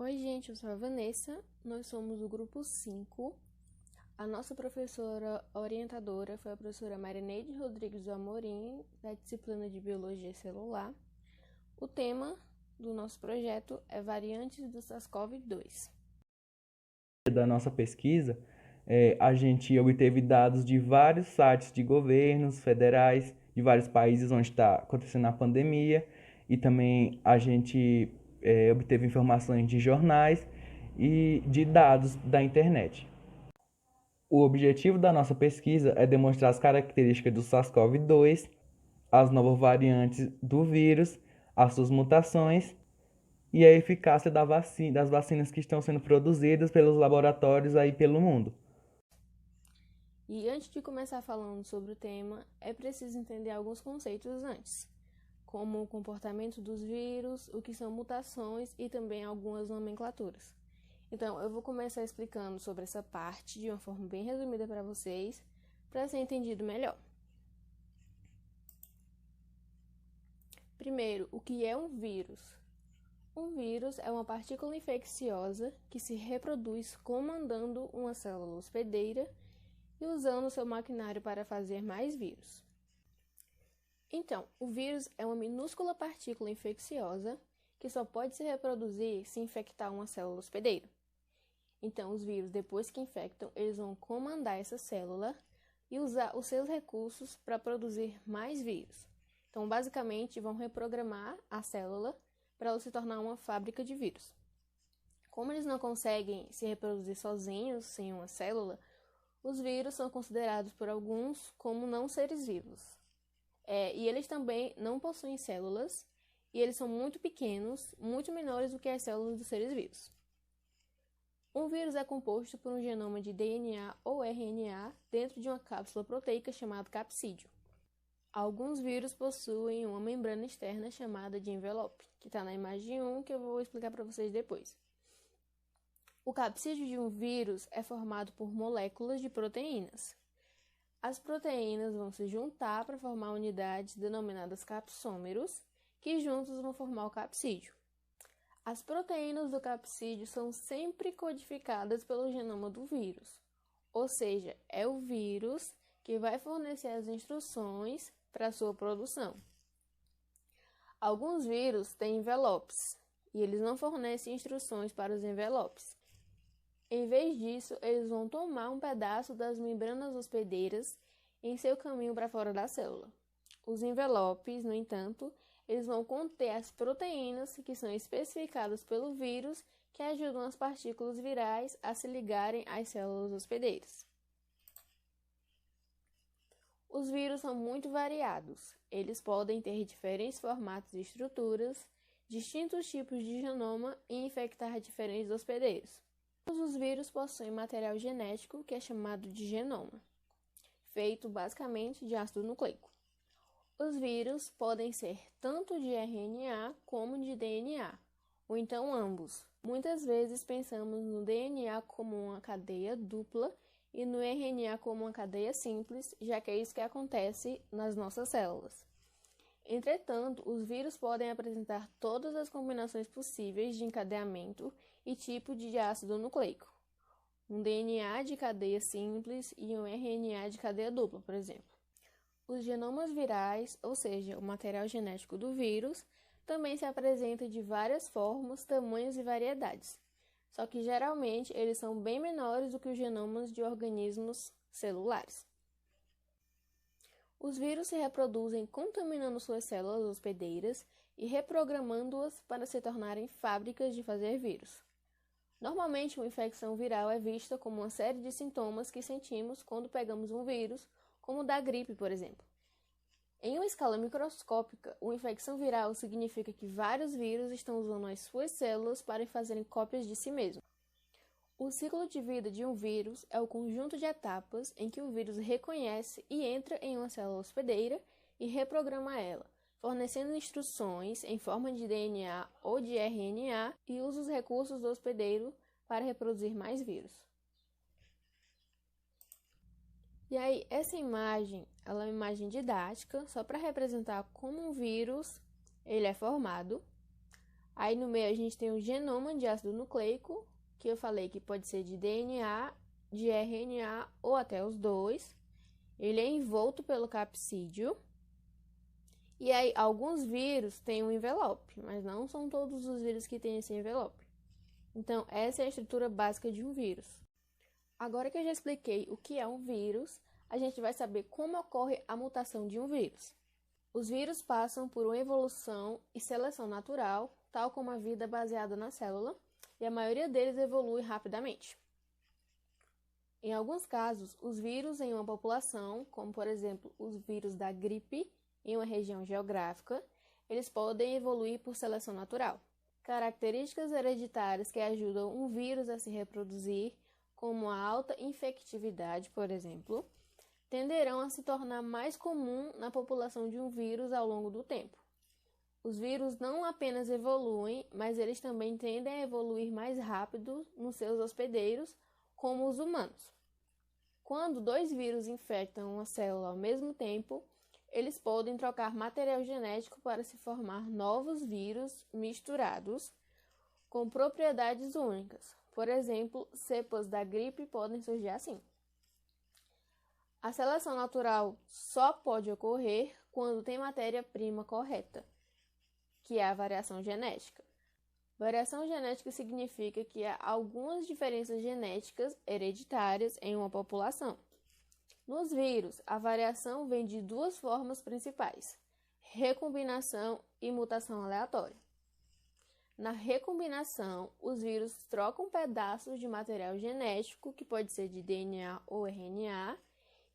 Oi, gente, eu sou a Vanessa, nós somos do grupo 5. A nossa professora orientadora foi a professora Marineide Rodrigues do Amorim, da disciplina de Biologia Celular. O tema do nosso projeto é variantes do SARS-CoV-2. Da nossa pesquisa, a gente obteve dados de vários sites de governos federais, de vários países onde está acontecendo a pandemia, e também a gente obteve informações de jornais e de dados da internet. O objetivo da nossa pesquisa é demonstrar as características do SARS-CoV-2, as novas variantes do vírus, as suas mutações e a eficácia das vacinas que estão sendo produzidas pelos laboratórios aí pelo mundo. E antes de começar falando sobre o tema, é preciso entender alguns conceitos antes, como o comportamento dos vírus, o que são mutações e também algumas nomenclaturas. Então, eu vou começar explicando sobre essa parte de uma forma bem resumida para vocês, para ser entendido melhor. Primeiro, o que é um vírus? Um vírus é uma partícula infecciosa que se reproduz comandando uma célula hospedeira e usando seu maquinário para fazer mais vírus. Então, o vírus é uma minúscula partícula infecciosa que só pode se reproduzir se infectar uma célula hospedeira. Então, os vírus, depois que infectam, eles vão comandar essa célula e usar os seus recursos para produzir mais vírus. Então, basicamente, vão reprogramar a célula para ela se tornar uma fábrica de vírus. Como eles não conseguem se reproduzir sozinhos, sem uma célula, os vírus são considerados por alguns como não seres vivos. E eles também não possuem células, e eles são muito pequenos, muito menores do que as células dos seres vivos. Um vírus é composto por um genoma de DNA ou RNA dentro de uma cápsula proteica chamada capsídeo. Alguns vírus possuem uma membrana externa chamada de envelope, que está na imagem 1, que eu vou explicar para vocês depois. O capsídeo de um vírus é formado por moléculas de proteínas. As proteínas vão se juntar para formar unidades denominadas capsômeros, que juntos vão formar o capsídeo. As proteínas do capsídeo são sempre codificadas pelo genoma do vírus, ou seja, é o vírus que vai fornecer as instruções para sua produção. Alguns vírus têm envelopes e eles não fornecem instruções para os envelopes. Em vez disso, eles vão tomar um pedaço das membranas hospedeiras em seu caminho para fora da célula. Os envelopes, no entanto, eles vão conter as proteínas que são especificadas pelo vírus que ajudam as partículas virais a se ligarem às células hospedeiras. Os vírus são muito variados. Eles podem ter diferentes formatos e estruturas, distintos tipos de genoma e infectar diferentes hospedeiros. Todos os vírus possuem material genético que é chamado de genoma, feito basicamente de ácido nucleico. Os vírus podem ser tanto de RNA como de DNA, ou então ambos. Muitas vezes pensamos no DNA como uma cadeia dupla e no RNA como uma cadeia simples, já que é isso que acontece nas nossas células. Entretanto, os vírus podem apresentar todas as combinações possíveis de encadeamento e tipo de ácido nucleico. Um DNA de cadeia simples e um RNA de cadeia dupla, por exemplo. Os genomas virais, ou seja, o material genético do vírus, também se apresenta de várias formas, tamanhos e variedades. Só que geralmente eles são bem menores do que os genomas de organismos celulares. Os vírus se reproduzem contaminando suas células hospedeiras e reprogramando-as para se tornarem fábricas de fazer vírus. Normalmente, uma infecção viral é vista como uma série de sintomas que sentimos quando pegamos um vírus, como o da gripe, por exemplo. Em uma escala microscópica, uma infecção viral significa que vários vírus estão usando as suas células para fazerem cópias de si mesmos. O ciclo de vida de um vírus é o conjunto de etapas em que o vírus reconhece e entra em uma célula hospedeira e reprograma ela, fornecendo instruções em forma de DNA ou de RNA e usa os recursos do hospedeiro para reproduzir mais vírus. E aí, essa imagem, ela é uma imagem didática, só para representar como um vírus ele é formado. Aí no meio a gente tem o genoma de ácido nucleico, que eu falei que pode ser de DNA, de RNA ou até os dois. Ele é envolto pelo capsídeo. E aí alguns vírus têm um envelope, mas não são todos os vírus que têm esse envelope. Então, essa é a estrutura básica de um vírus. Agora que eu já expliquei o que é um vírus, a gente vai saber como ocorre a mutação de um vírus. Os vírus passam por uma evolução e seleção natural, tal como a vida baseada na célula, e a maioria deles evolui rapidamente. Em alguns casos, os vírus em uma população, como por exemplo os vírus da gripe em uma região geográfica, eles podem evoluir por seleção natural. Características hereditárias que ajudam um vírus a se reproduzir, como a alta infectividade, por exemplo, tenderão a se tornar mais comum na população de um vírus ao longo do tempo. Os vírus não apenas evoluem, mas eles também tendem a evoluir mais rápido nos seus hospedeiros, como os humanos. Quando dois vírus infectam uma célula ao mesmo tempo, eles podem trocar material genético para se formar novos vírus misturados com propriedades únicas. Por exemplo, cepas da gripe podem surgir assim. A seleção natural só pode ocorrer quando tem matéria-prima correta, que é a variação genética. Variação genética significa que há algumas diferenças genéticas hereditárias em uma população. Nos vírus, a variação vem de duas formas principais: recombinação e mutação aleatória. Na recombinação, os vírus trocam pedaços de material genético, que pode ser de DNA ou RNA,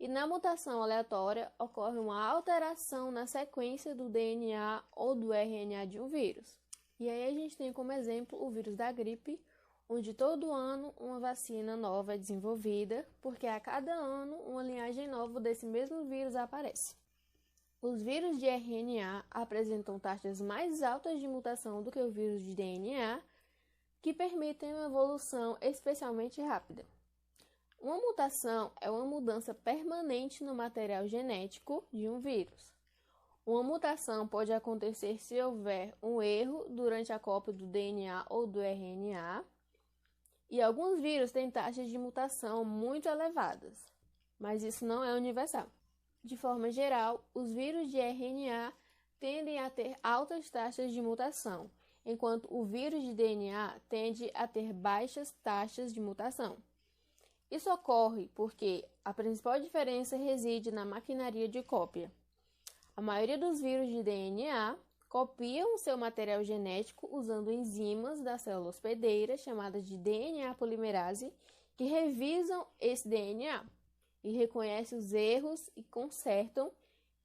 e na mutação aleatória ocorre uma alteração na sequência do DNA ou do RNA de um vírus. E aí a gente tem como exemplo o vírus da gripe, onde todo ano uma vacina nova é desenvolvida, porque a cada ano uma linhagem nova desse mesmo vírus aparece. Os vírus de RNA apresentam taxas mais altas de mutação do que o vírus de DNA, que permitem uma evolução especialmente rápida. Uma mutação é uma mudança permanente no material genético de um vírus. Uma mutação pode acontecer se houver um erro durante a cópia do DNA ou do RNA, e alguns vírus têm taxas de mutação muito elevadas, mas isso não é universal. De forma geral, os vírus de RNA tendem a ter altas taxas de mutação, enquanto o vírus de DNA tende a ter baixas taxas de mutação. Isso ocorre porque a principal diferença reside na maquinaria de cópia. A maioria dos vírus de DNA copiam seu material genético usando enzimas da célula hospedeira, chamadas de DNA polimerase, que revisam esse DNA e reconhecem os erros e consertam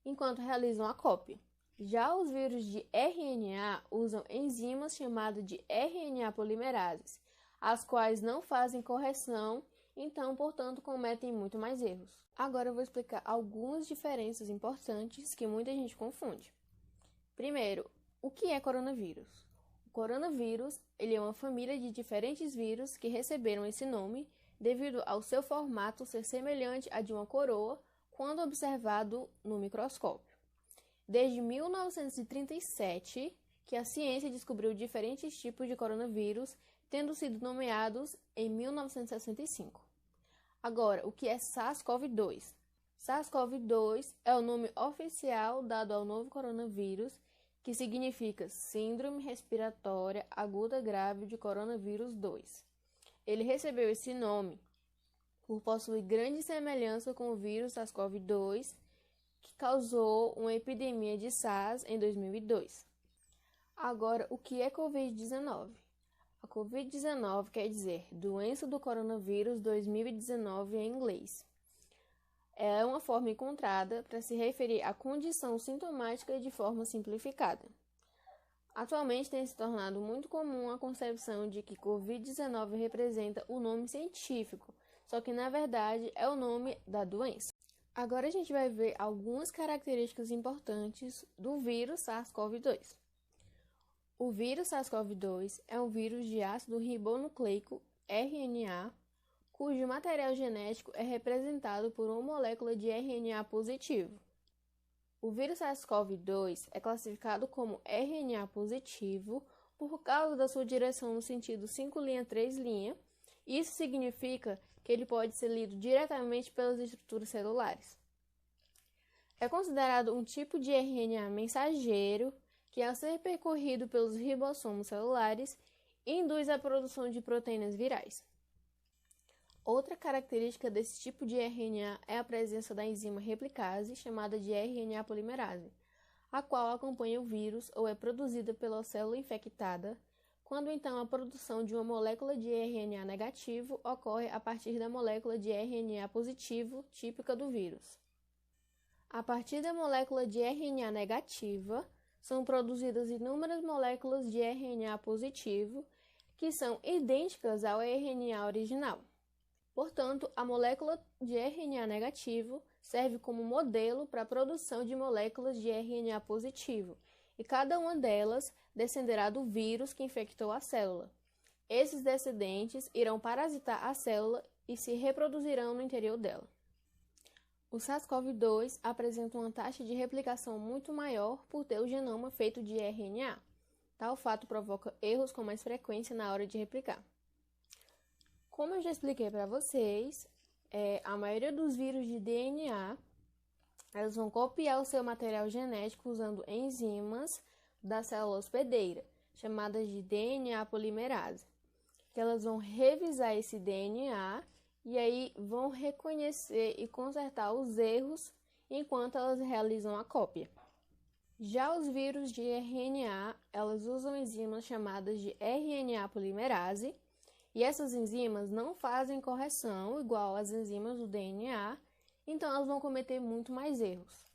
enquanto realizam a cópia. Já os vírus de RNA usam enzimas chamadas de RNA polimerases, as quais não fazem correção, então, portanto, cometem muito mais erros. Agora eu vou explicar algumas diferenças importantes que muita gente confunde. Primeiro, o que é coronavírus? O coronavírus ele é uma família de diferentes vírus que receberam esse nome devido ao seu formato ser semelhante a de uma coroa quando observado no microscópio. Desde 1937, que a ciência descobriu diferentes tipos de coronavírus, tendo sido nomeados em 1965. Agora, o que é SARS-CoV-2? SARS-CoV-2 é o nome oficial dado ao novo coronavírus, que significa Síndrome Respiratória Aguda Grave de Coronavírus 2. Ele recebeu esse nome por possuir grande semelhança com o vírus SARS-CoV-2, que causou uma epidemia de SARS em 2002. Agora, o que é Covid-19? A Covid-19 quer dizer doença do coronavírus 2019 em inglês. É uma forma encontrada para se referir à condição sintomática de forma simplificada. Atualmente tem se tornado muito comum a concepção de que Covid-19 representa o nome científico, só que na verdade é o nome da doença. Agora a gente vai ver algumas características importantes do vírus SARS-CoV-2. O vírus SARS-CoV-2 é um vírus de ácido ribonucleico, RNA, cujo material genético é representado por uma molécula de RNA positivo. O vírus SARS-CoV-2 é classificado como RNA positivo por causa da sua direção no sentido 5', 3'. Isso significa que ele pode ser lido diretamente pelas estruturas celulares. É considerado um tipo de RNA mensageiro que, ao ser percorrido pelos ribossomos celulares, induz a produção de proteínas virais. Outra característica desse tipo de RNA é a presença da enzima replicase, chamada de RNA polimerase, a qual acompanha o vírus ou é produzida pela célula infectada, quando então a produção de uma molécula de RNA negativo ocorre a partir da molécula de RNA positivo, típica do vírus. A partir da molécula de RNA negativa, são produzidas inúmeras moléculas de RNA positivo, que são idênticas ao RNA original. Portanto, a molécula de RNA negativo serve como modelo para a produção de moléculas de RNA positivo, e cada uma delas descenderá do vírus que infectou a célula. Esses descendentes irão parasitar a célula e se reproduzirão no interior dela. O SARS-CoV-2 apresenta uma taxa de replicação muito maior por ter o genoma feito de RNA. Tal fato provoca erros com mais frequência na hora de replicar. Como eu já expliquei para vocês, a maioria dos vírus de DNA, elas vão copiar o seu material genético usando enzimas da célula hospedeira, chamadas de DNA polimerase, que elas vão revisar esse DNA e aí vão reconhecer e consertar os erros enquanto elas realizam a cópia. Já os vírus de RNA, elas usam enzimas chamadas de RNA polimerase, e essas enzimas não fazem correção igual às enzimas do DNA, então elas vão cometer muito mais erros.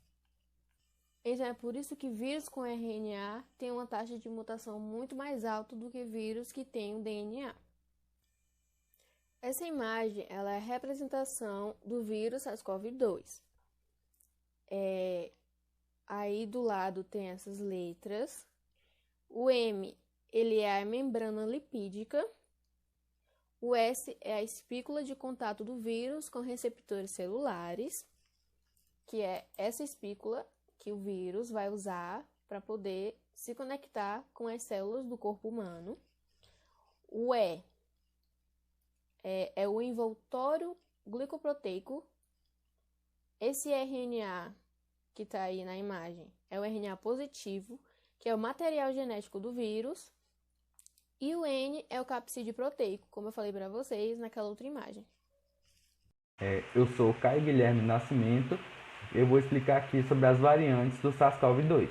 Então é por isso que vírus com RNA têm uma taxa de mutação muito mais alta do que vírus que têm o DNA. Essa imagem ela é a representação do vírus SARS-CoV-2. Aí do lado tem essas letras. O M ele é a membrana lipídica. O S é a espícula de contato do vírus com receptores celulares, que é essa espícula que o vírus vai usar para poder se conectar com as células do corpo humano. O E é o envoltório glicoproteico. Esse RNA que está aí na imagem é o RNA positivo, que é o material genético do vírus. E o N é o capsídeo proteico, como eu falei para vocês naquela outra imagem. Eu sou Caio Guilherme Nascimento. Eu vou explicar aqui sobre as variantes do SARS-CoV-2.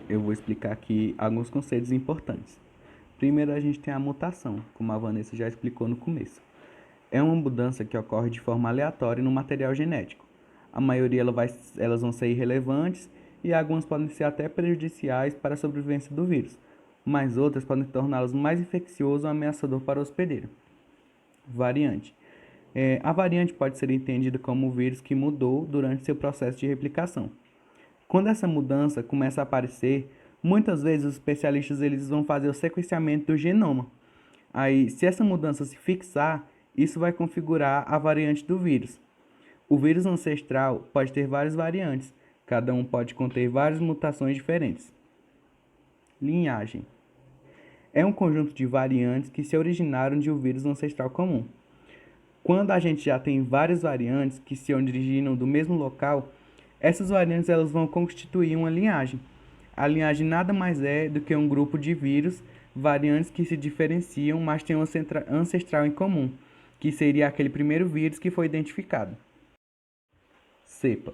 Eu vou explicar aqui alguns conceitos importantes. Primeiro, a gente tem a mutação, como a Vanessa já explicou no começo. É uma mudança que ocorre de forma aleatória no material genético. A maioria elas vão ser irrelevantes e algumas podem ser até prejudiciais para a sobrevivência do vírus, mas outras podem torná-los mais infeccioso ou ameaçador para o hospedeiro. Variante. A variante pode ser entendida como o vírus que mudou durante seu processo de replicação. Quando essa mudança começa a aparecer, muitas vezes os especialistas eles vão fazer o sequenciamento do genoma. Aí, se essa mudança se fixar, isso vai configurar a variante do vírus. O vírus ancestral pode ter várias variantes, cada um pode conter várias mutações diferentes. Linhagem. É um conjunto de variantes que se originaram de um vírus ancestral comum. Quando a gente já tem várias variantes que se originam do mesmo local, essas variantes elas vão constituir uma linhagem. A linhagem nada mais é do que um grupo de vírus, variantes que se diferenciam, mas têm um ancestral em comum, que seria aquele primeiro vírus que foi identificado. Cepa.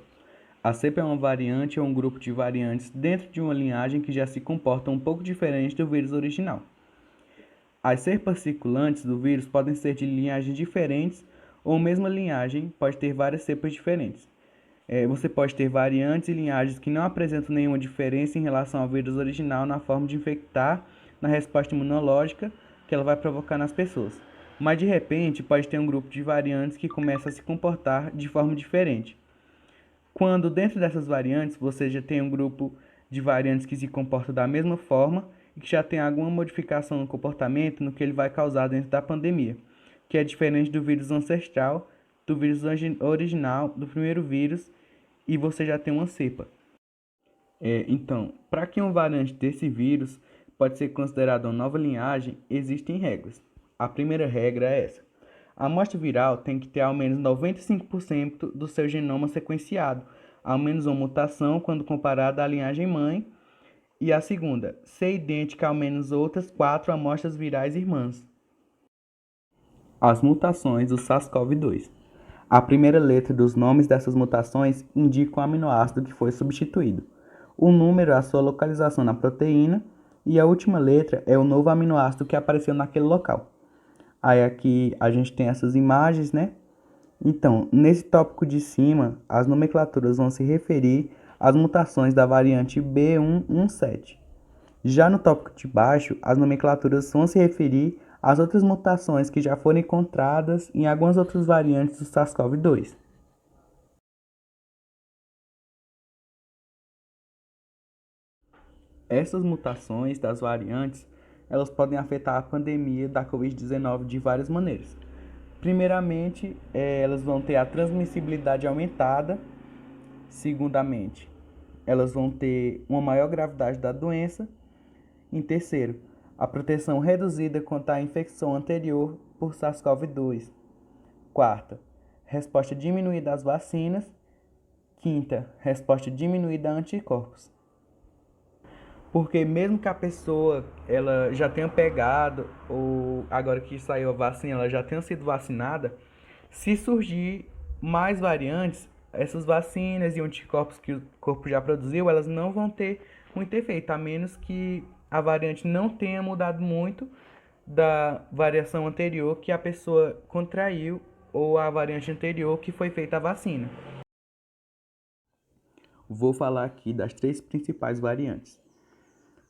A cepa é uma variante ou um grupo de variantes dentro de uma linhagem que já se comporta um pouco diferente do vírus original. As cepas circulantes do vírus podem ser de linhagens diferentes ou a mesma linhagem pode ter várias cepas diferentes. Você pode ter variantes e linhagens que não apresentam nenhuma diferença em relação ao vírus original na forma de infectar, na resposta imunológica que ela vai provocar nas pessoas. Mas de repente pode ter um grupo de variantes que começa a se comportar de forma diferente. Quando dentro dessas variantes você já tem um grupo de variantes que se comportam da mesma forma e que já tem alguma modificação no comportamento no que ele vai causar dentro da pandemia, que é diferente do vírus ancestral, do vírus original, do primeiro vírus, e você já tem uma cepa. Então, para que uma variante desse vírus pode ser considerada uma nova linhagem, existem regras. A primeira regra é essa. A amostra viral tem que ter ao menos 95% do seu genoma sequenciado, ao menos uma mutação quando comparada à linhagem mãe. E a segunda, ser idêntica a ao menos outras 4 amostras virais irmãs. As mutações do SARS-CoV-2. A primeira letra dos nomes dessas mutações indica o aminoácido que foi substituído. O número é a sua localização na proteína e a última letra é o novo aminoácido que apareceu naquele local. Aí aqui a gente tem essas imagens, né? Então, nesse tópico de cima, as nomenclaturas vão se referir às mutações da variante B117. Já no tópico de baixo, as nomenclaturas vão se referir às outras mutações que já foram encontradas em algumas outras variantes do SARS-CoV-2. Essas mutações das variantes, elas podem afetar a pandemia da Covid-19 de várias maneiras. Primeiramente, elas vão ter a transmissibilidade aumentada. Segundamente, elas vão ter uma maior gravidade da doença. Em terceiro, a proteção reduzida contra a infecção anterior por SARS-CoV-2. Quarta, resposta diminuída às vacinas. Quinta, resposta diminuída a anticorpos. Porque mesmo que a pessoa ela já tenha pegado, ou agora que saiu a vacina, ela já tenha sido vacinada, se surgir mais variantes, essas vacinas e anticorpos que o corpo já produziu, elas não vão ter muito efeito, a menos que a variante não tenha mudado muito da variação anterior que a pessoa contraiu ou a variante anterior que foi feita a vacina. Vou falar aqui das 3 principais variantes.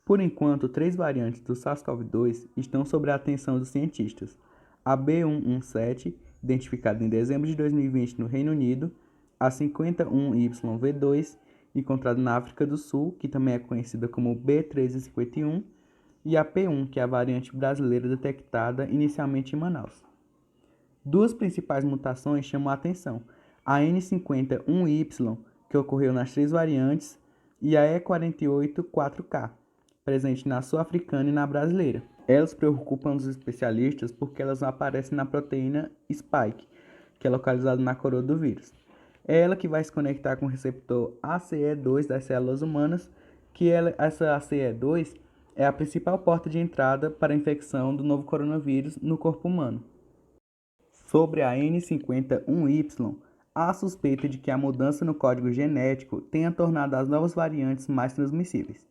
Por enquanto, 3 variantes do SARS-CoV-2 estão sob a atenção dos cientistas. A B117, identificada em dezembro de 2020 no Reino Unido, a 51YV2, encontrada na África do Sul, que também é conhecida como B1351, e a P1, que é a variante brasileira detectada inicialmente em Manaus. 2 principais mutações chamam a atenção: a N51Y, que ocorreu nas 3 variantes, e a E48-4K, presente na sul-africana e na brasileira. Elas preocupam os especialistas porque elas aparecem na proteína Spike, que é localizada na coroa do vírus. É ela que vai se conectar com o receptor ACE2 das células humanas, essa ACE2 é a principal porta de entrada para a infecção do novo coronavírus no corpo humano. Sobre a N51Y, há suspeita de que a mudança no código genético tenha tornado as novas variantes mais transmissíveis.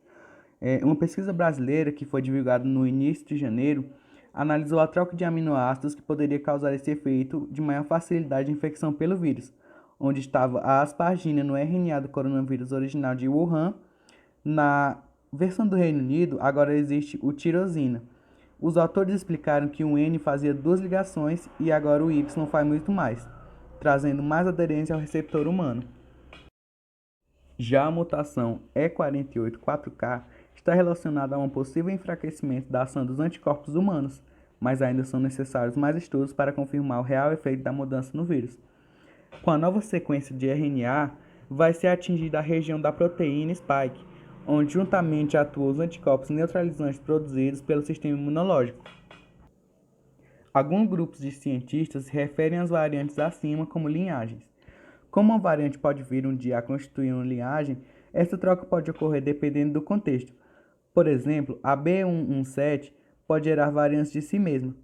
Uma pesquisa brasileira que foi divulgada no início de janeiro analisou a troca de aminoácidos que poderia causar esse efeito de maior facilidade de infecção pelo vírus, onde estava a aspargina no RNA do coronavírus original de Wuhan. Na versão do Reino Unido, agora existe o tirosina. Os autores explicaram que o N fazia 2 ligações e agora o Y faz muito mais, trazendo mais aderência ao receptor humano. Já a mutação E48-4K está relacionada a um possível enfraquecimento da ação dos anticorpos humanos, mas ainda são necessários mais estudos para confirmar o real efeito da mudança no vírus. Com a nova sequência de RNA, vai ser atingida a região da proteína Spike, onde juntamente atuam os anticorpos neutralizantes produzidos pelo sistema imunológico. Alguns grupos de cientistas se referem às variantes acima como linhagens. Como uma variante pode vir um dia a constituir uma linhagem, essa troca pode ocorrer dependendo do contexto. Por exemplo, a B117 pode gerar variantes de si mesma.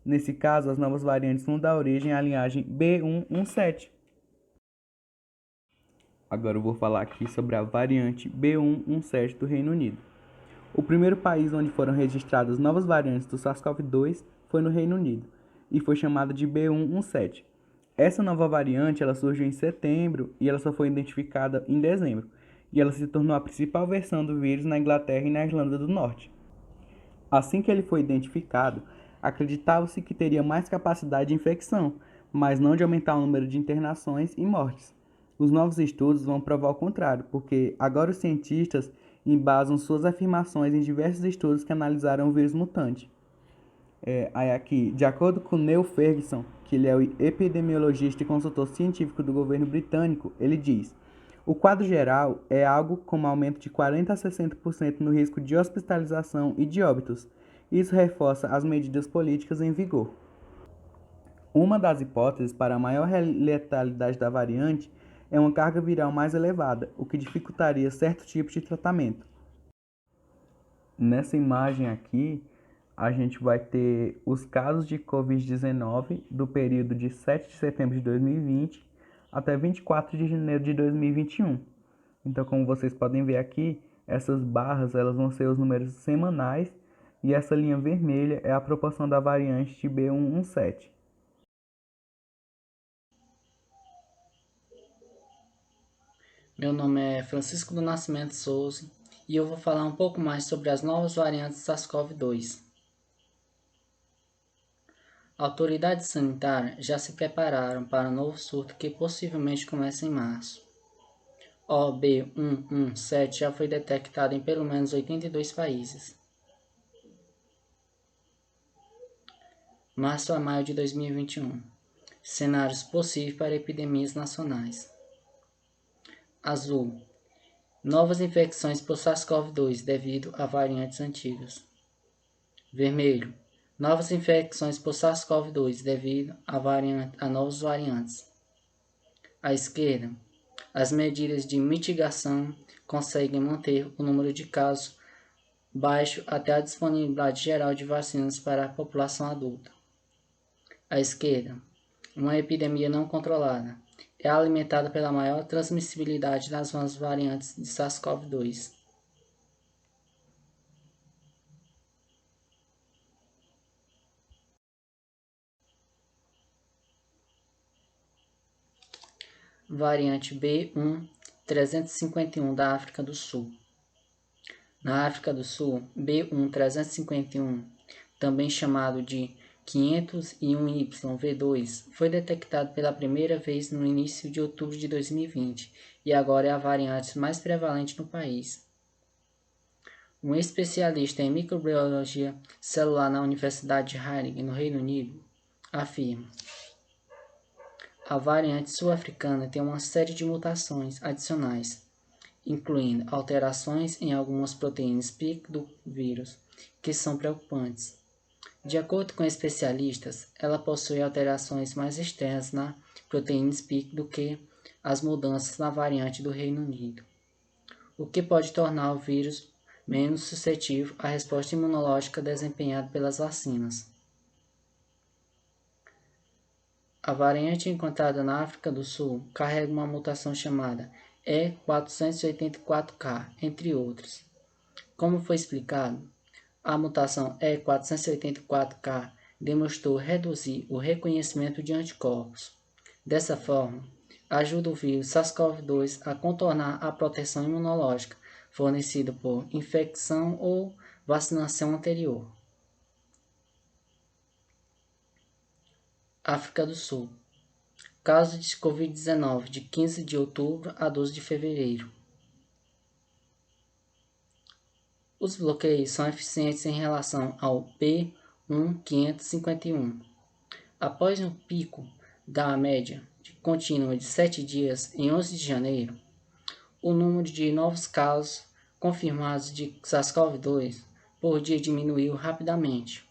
Nesse caso, as novas variantes vão dar origem à linhagem B117. Agora eu vou falar aqui sobre a variante B117 do Reino Unido. O primeiro país onde foram registradas novas variantes do SARS-CoV-2 foi no Reino Unido, e foi chamada de B117. Essa nova variante ela surgiu em setembro e ela só foi identificada em dezembro, e ela se tornou a principal versão do vírus na Inglaterra e na Irlanda do Norte. Assim que ele foi identificado, acreditava-se que teria mais capacidade de infecção, mas não de aumentar o número de internações e mortes. Os novos estudos vão provar o contrário, porque agora os cientistas embasam suas afirmações em diversos estudos que analisaram o vírus mutante. Aí aqui, de acordo com Neil Ferguson, que ele é o epidemiologista e consultor científico do governo britânico, ele diz: O quadro geral é algo como aumento de 40 a 60% no risco de hospitalização e de óbitos. Isso reforça as medidas políticas em vigor. Uma das hipóteses para a maior letalidade da variante é uma carga viral mais elevada, o que dificultaria certo tipo de tratamento. Nessa imagem aqui, a gente vai ter os casos de Covid-19 do período de 7 de setembro de 2020 até 24 de janeiro de 2021. Então, como vocês podem ver aqui, essas barras elas vão ser os números semanais e essa linha vermelha é a proporção da variante de B117. Meu nome é Francisco do Nascimento Souza e eu vou falar um pouco mais sobre as novas variantes SARS-CoV-2. Autoridades sanitárias já se prepararam para o novo surto que possivelmente começa em março. O B117 já foi detectado em pelo menos 82 países. Março a maio de 2021. Cenários possíveis para epidemias nacionais. Azul. Novas infecções por SARS-CoV-2 devido a variantes antigas. Vermelho. Novas infecções por SARS-CoV-2 devido a novas variantes. À esquerda, as medidas de mitigação conseguem manter o número de casos baixo até a disponibilidade geral de vacinas para a população adulta. À esquerda, uma epidemia não controlada é alimentada pela maior transmissibilidade das novas variantes de SARS-CoV-2. Variante B1.351 da África do Sul. Na África do Sul, B1.351, também chamado de 501YV2, foi detectado pela primeira vez no início de outubro de 2020 e agora é a variante mais prevalente no país. Um especialista em microbiologia celular na Universidade de Heidelberg, no Reino Unido, afirma: a variante sul-africana tem uma série de mutações adicionais, incluindo alterações em algumas proteínas spike do vírus, que são preocupantes. De acordo com especialistas, ela possui alterações mais externas na proteína spike do que as mudanças na variante do Reino Unido, o que pode tornar o vírus menos suscetível à resposta imunológica desempenhada pelas vacinas. A variante encontrada na África do Sul carrega uma mutação chamada E484K, entre outros. Como foi explicado, a mutação E484K demonstrou reduzir o reconhecimento de anticorpos. Dessa forma, ajuda o vírus SARS-CoV-2 a contornar a proteção imunológica fornecida por infecção ou vacinação anterior. África do Sul. Casos de Covid-19 de 15 de outubro a 12 de fevereiro. Os bloqueios são eficientes em relação ao B1.551. Após um pico da média contínua de 7 dias, em 11 de janeiro, o número de novos casos confirmados de SARS-CoV-2 por dia diminuiu rapidamente.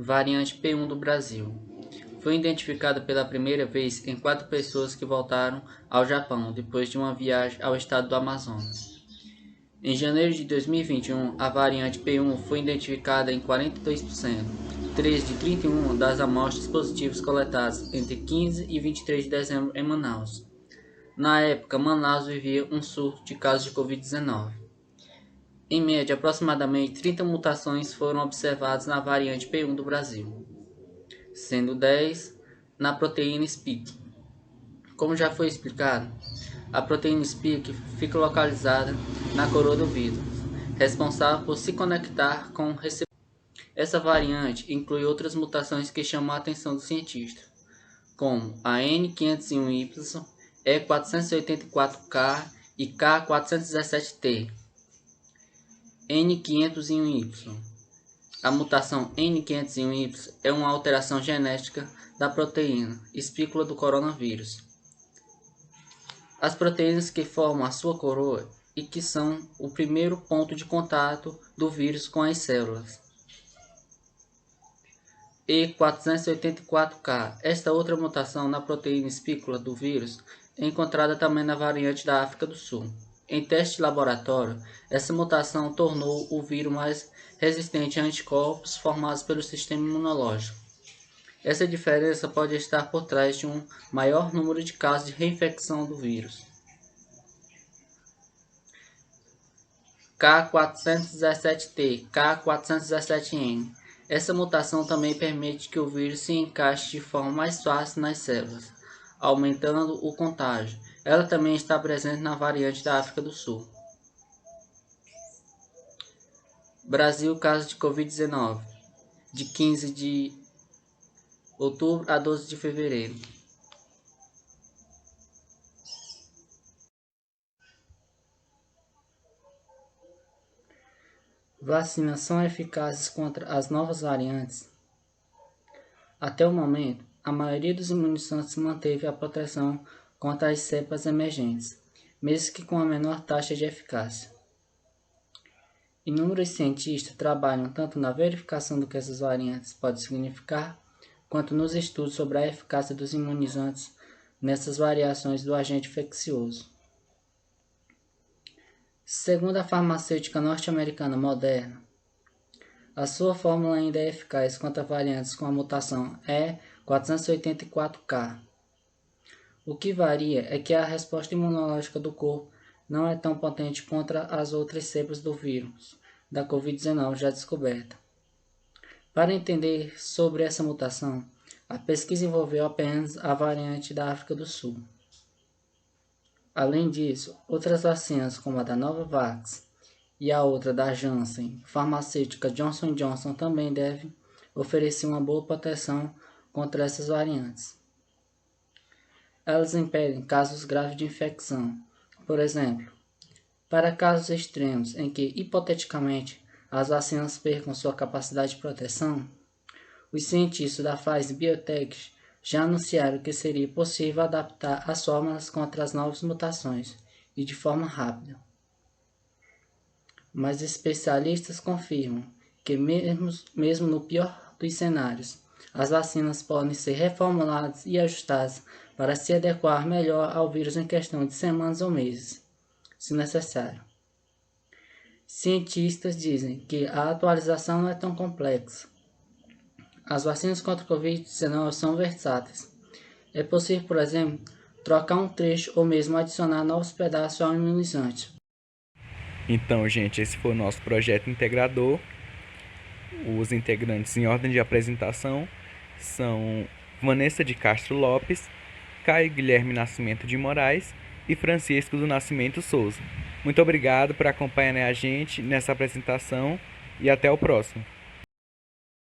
Variante P1 do Brasil. Foi identificada pela primeira vez em 4 pessoas que voltaram ao Japão depois de uma viagem ao estado do Amazonas. Em janeiro de 2021, a variante P1 foi identificada em 42%, 3 de 31 das amostras positivas coletadas entre 15 e 23 de dezembro em Manaus. Na época, Manaus vivia um surto de casos de Covid-19. Em média, aproximadamente 30 mutações foram observadas na variante P1 do Brasil, sendo 10 na proteína spike. Como já foi explicado, a proteína spike fica localizada na coroa do vírus, responsável por se conectar com o receptor. Essa variante inclui outras mutações que chamam a atenção dos cientistas, como a N501Y, E484K e K417T. N501Y. A mutação N501Y é uma alteração genética da proteína espícula do coronavírus. As proteínas que formam a sua coroa e que são o primeiro ponto de contato do vírus com as células. E484K. Esta outra mutação na proteína espícula do vírus é encontrada também na variante da África do Sul. Em teste de laboratório, essa mutação tornou o vírus mais resistente a anticorpos formados pelo sistema imunológico. Essa diferença pode estar por trás de um maior número de casos de reinfecção do vírus. K417T, K417N. Essa mutação também permite que o vírus se encaixe de forma mais fácil nas células, aumentando o contágio. Ela também está presente na variante da África do Sul. Brasil, casos de Covid-19, de 15 de outubro a 12 de fevereiro. Vacinas são eficazes contra as novas variantes? Até o momento, a maioria dos imunizantes manteve a proteção contra as cepas emergentes, mesmo que com a menor taxa de eficácia. Inúmeros cientistas trabalham tanto na verificação do que essas variantes podem significar, quanto nos estudos sobre a eficácia dos imunizantes nessas variações do agente infeccioso. Segundo a farmacêutica norte-americana Moderna, a sua fórmula ainda é eficaz contra variantes com a mutação E484K. O que varia é que a resposta imunológica do corpo não é tão potente contra as outras cepas do vírus da Covid-19 já descoberta. Para entender sobre essa mutação, a pesquisa envolveu apenas a variante da África do Sul. Além disso, outras vacinas, como a da Novavax e a outra da Janssen, farmacêutica Johnson & Johnson, também devem oferecer uma boa proteção contra essas variantes. Elas impedem casos graves de infecção. Por exemplo, para casos extremos em que, hipoteticamente, as vacinas percam sua capacidade de proteção, os cientistas da Pfizer Biotech já anunciaram que seria possível adaptar as fórmulas contra as novas mutações e de forma rápida. Mas especialistas confirmam que mesmo no pior dos cenários, as vacinas podem ser reformuladas e ajustadas para se adequar melhor ao vírus em questão de semanas ou meses, se necessário. Cientistas dizem que a atualização não é tão complexa. As vacinas contra o Covid-19 são versáteis. É possível, por exemplo, trocar um trecho ou mesmo adicionar novos pedaços ao imunizante. Então, gente, esse foi o nosso projeto integrador. Os integrantes em ordem de apresentação são Vanessa de Castro Lopes, Caio Guilherme Nascimento de Moraes e Francisco do Nascimento Souza. Muito obrigado por acompanhar a gente nessa apresentação e até o próximo.